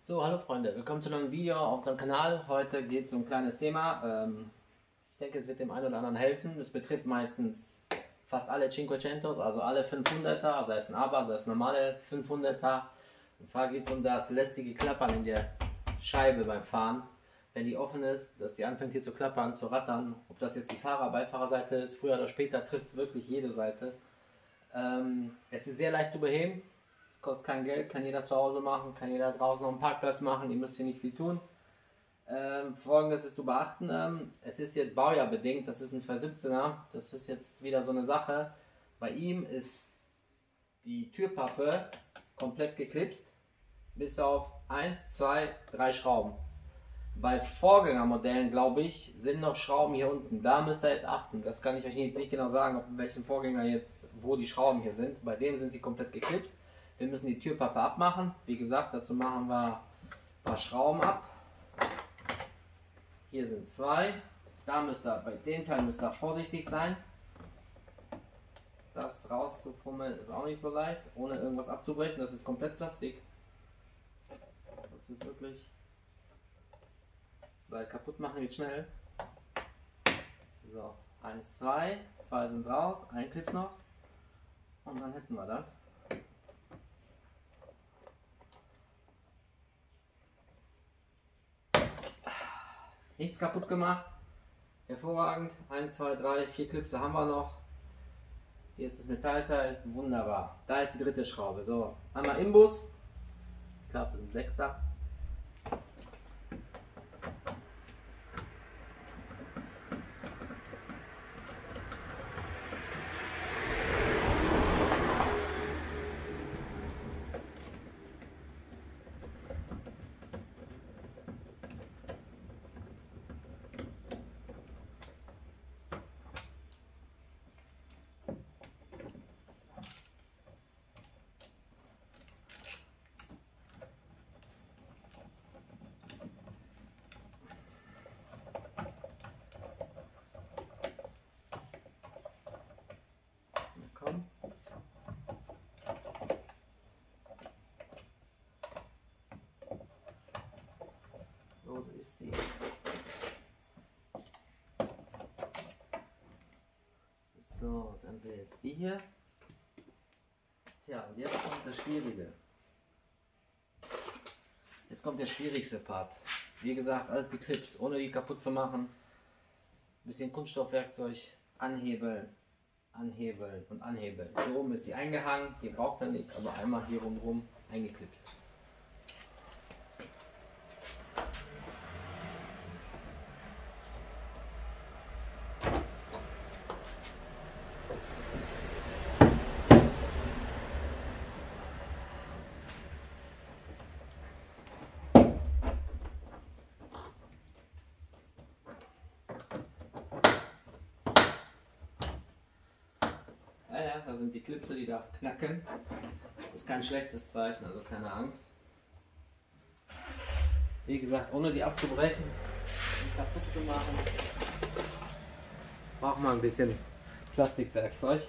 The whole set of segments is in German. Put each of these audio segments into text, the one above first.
So, hallo Freunde, willkommen zu einem neuen Video auf unserem Kanal. Heute geht es um ein kleines Thema. Ich denke, es wird dem einen oder anderen helfen. Es betrifft meistens fast alle Cinquecentos, also alle 500er, sei es ein Abarth, sei es normale 500er. Und zwar geht es um das lästige Klappern in der Scheibe beim Fahren. Wenn die offen ist, dass die anfängt hier zu klappern, zu rattern. Ob das jetzt die Beifahlerseite ist, früher oder später trifft es wirklich jede Seite. Es ist sehr leicht zu beheben. Kostet kein Geld, kann jeder zu Hause machen, kann jeder draußen auf dem Parkplatz machen, ihr müsst hier nicht viel tun. Folgendes ist zu beachten, es ist jetzt baujahrbedingt, das ist ein 217er, das ist jetzt wieder so eine Sache. Bei ihm ist die Türpappe komplett geklipst, bis auf 1, 2, 3 Schrauben. Bei Vorgängermodellen, glaube ich, sind noch Schrauben hier unten, da müsst ihr jetzt achten. Das kann ich euch jetzt nicht genau sagen, ob in welchem Vorgänger jetzt, wo die Schrauben hier sind. Bei dem sind sie komplett geklipst. Wir müssen die Türpappe abmachen. Wie gesagt, dazu machen wir ein paar Schrauben ab. Hier sind 2. Da müsst ihr, bei dem Teil müsst ihr vorsichtig sein. Das rauszufummeln ist auch nicht so leicht, ohne irgendwas abzubrechen. Das ist komplett Plastik. Das ist wirklich, weil kaputt machen geht schnell. So, 1, 2. 2 sind raus, ein Clip noch. Und dann hätten wir das. Nichts kaputt gemacht, hervorragend, 1, 2, 3, 4 Clips haben wir noch. Hier ist das Metallteil, wunderbar. Da ist die dritte Schraube. So, einmal Imbus, ich glaube das ist ein 6er. Los ist die. So, dann wäre jetzt die hier. Tja, und jetzt kommt das Schwierige. Jetzt kommt der schwierigste Part. Wie gesagt, alles geklipst, ohne die kaputt zu machen. Ein bisschen Kunststoffwerkzeug, anhebeln, anhebeln und anhebeln. Hier oben ist die eingehangen, hier braucht er nicht, aber einmal hier rundherum eingeklipst. Ja, da sind die Klipse, die da knacken. Das ist kein schlechtes Zeichen, also keine Angst. Wie gesagt, ohne die abzubrechen und kaputt zu machen, braucht man ein bisschen Plastikwerkzeug.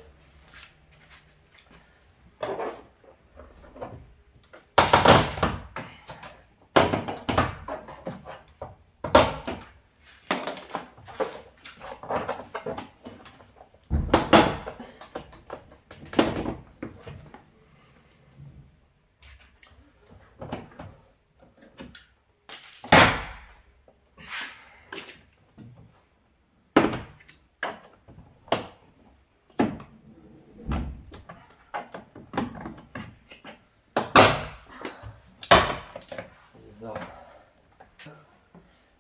So,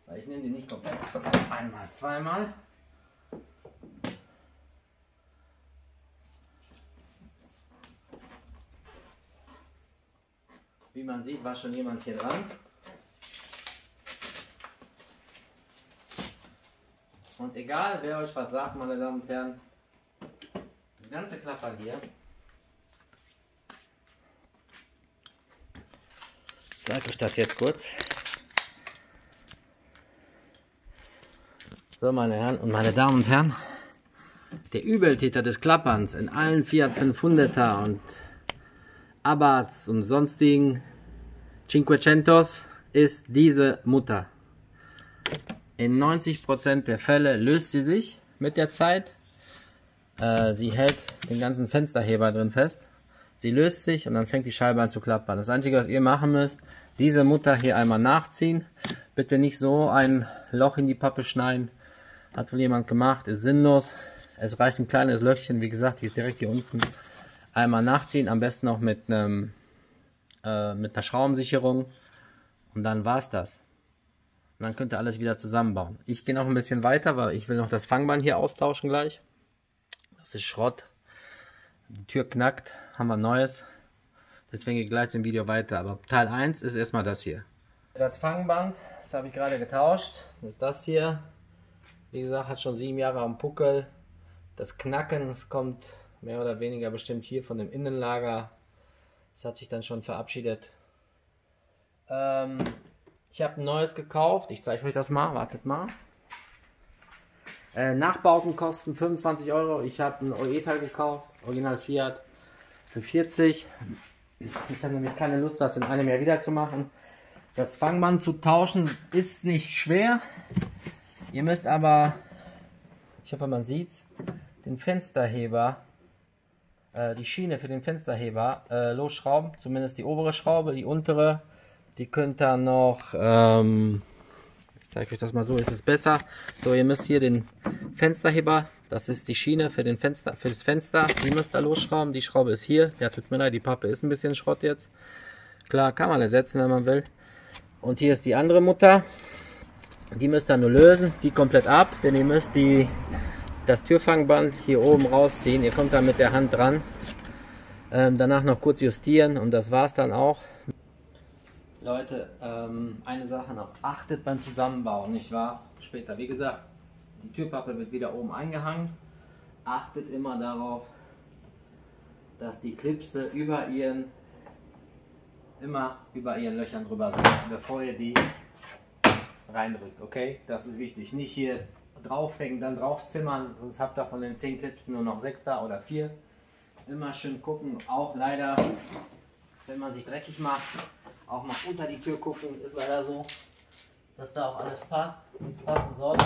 weil ich nehme die nicht komplett, das ist einmal, zweimal. Wie man sieht, war schon jemand hier dran. Und egal wer euch was sagt, meine Damen und Herren, die ganze Klapper hier. Ich zeige euch das jetzt kurz. So, meine Herren und meine Damen und Herren, der Übeltäter des Klapperns in allen Fiat 500er und Abarths und sonstigen Cinquecentos ist diese Mutter. In 90% der Fälle löst sie sich mit der Zeit. Sie hält den ganzen Fensterheber drin fest. Sie löst sich und dann fängt die Scheibe an zu klappern. Das Einzige, was ihr machen müsst, diese Mutter hier einmal nachziehen. Bitte nicht so ein Loch in die Pappe schneiden. Hat wohl jemand gemacht, ist sinnlos. Es reicht ein kleines Löchchen, wie gesagt, die ist direkt hier unten. Einmal nachziehen, am besten auch mit einer Schraubensicherung. Und dann war's das. Und dann könnt ihr alles wieder zusammenbauen. Ich gehe noch ein bisschen weiter, weil ich will noch das Fangband hier austauschen gleich. Das ist Schrott. Die Tür knackt, haben wir Neues. Deswegen geht gleich im Video weiter. Aber Teil 1 ist erstmal das hier. Das Fangband, das habe ich gerade getauscht. Das ist das hier. Wie gesagt, hat schon 7 Jahre am Puckel. Das Knacken, das kommt mehr oder weniger bestimmt hier von dem Innenlager. Das hat sich dann schon verabschiedet. Ich habe ein neues gekauft. Ich zeige euch das mal. Wartet mal. Nachbauten kosten 25 Euro. Ich habe ein OE-Teil gekauft. Original Fiat. Für 40. Ich habe nämlich keine Lust, das in einem Jahr wieder zu machen. Das Fangband zu tauschen ist nicht schwer. Ihr müsst aber, ich hoffe man sieht's, den Fensterheber, die Schiene für den Fensterheber losschrauben. Zumindest die obere Schraube, die untere, die könnt ihr noch, ich zeige euch das mal so, ist es besser. So, ihr müsst hier den Fensterheber, das ist die Schiene für das Fenster, die müsst ihr losschrauben. Die Schraube ist hier, ja tut mir leid, die Pappe ist ein bisschen Schrott jetzt. Klar, kann man ersetzen, wenn man will. Und hier ist die andere Mutter. Die müsst ihr nur lösen, die komplett ab, denn ihr müsst das Türfangband hier oben rausziehen. Ihr kommt da mit der Hand dran. Danach noch kurz justieren und das war's dann auch. Leute, eine Sache noch. Achtet beim Zusammenbauen, nicht wahr? Später, wie gesagt, die Türpappe wird wieder oben eingehangen. Achtet immer darauf, dass die Klipse immer über ihren Löchern drüber sind, bevor ihr die reindrückt, okay? Das ist wichtig. Nicht hier draufhängen, dann draufzimmern, sonst habt ihr von den 10 Klipsen nur noch 6 da oder 4. Immer schön gucken, auch leider, wenn man sich dreckig macht, auch mal unter die Tür gucken, ist leider so, dass da auch alles passt, wie es passen soll.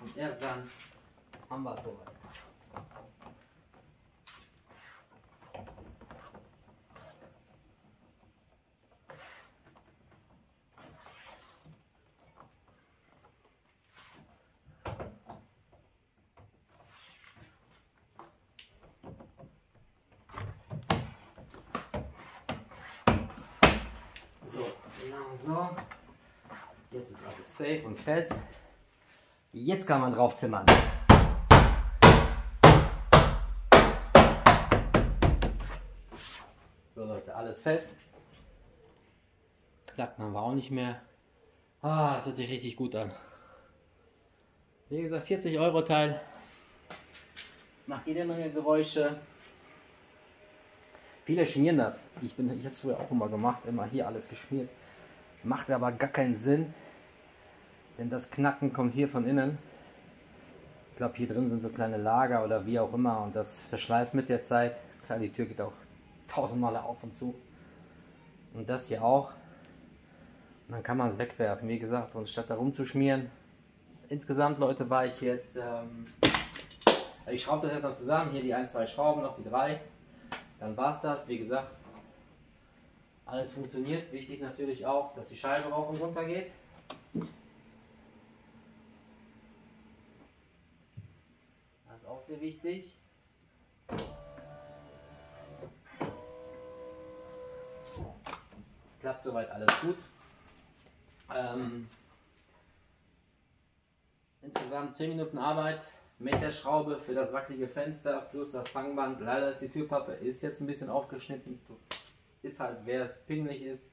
Und erst dann haben wir es soweit. So, genau so. Jetzt ist alles safe und fest. Jetzt kann man drauf zimmern. So Leute, alles fest. Klacken haben wir auch nicht mehr. Ah, das hört sich richtig gut an. Wie gesagt, 40 Euro Teil. Macht jede Menge Geräusche. Viele schmieren das. Ich habe es früher auch immer gemacht, immer hier alles geschmiert. Macht aber gar keinen Sinn, denn das Knacken kommt hier von innen. Ich glaube, hier drin sind so kleine Lager oder wie auch immer und das verschleißt mit der Zeit. Klar, die Tür geht auch 1000 Mal auf und zu. Und das hier auch. Und dann kann man es wegwerfen, wie gesagt, und statt da rumzuschmieren. Insgesamt, Leute, war ich jetzt, ich schraube das jetzt noch zusammen, hier die 1, 2 Schrauben, noch die 3. Dann war es das, wie gesagt, alles funktioniert. Wichtig natürlich auch, dass die Scheibe rauf und runter geht. Das ist auch sehr wichtig. Klappt soweit alles gut. Insgesamt 10 Minuten Arbeit mit der Schraube für das wackelige Fenster plus das Fangband. Leider ist die Türpappe ist jetzt ein bisschen aufgeschnitten. Ist halt, wer es pingelig ist,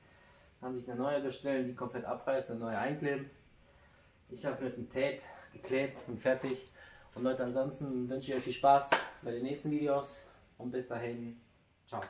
kann sich eine neue bestellen, die komplett abreißen, eine neue einkleben. Ich habe mit dem Tape geklebt und fertig. Und Leute, ansonsten wünsche ich euch viel Spaß bei den nächsten Videos und bis dahin, ciao.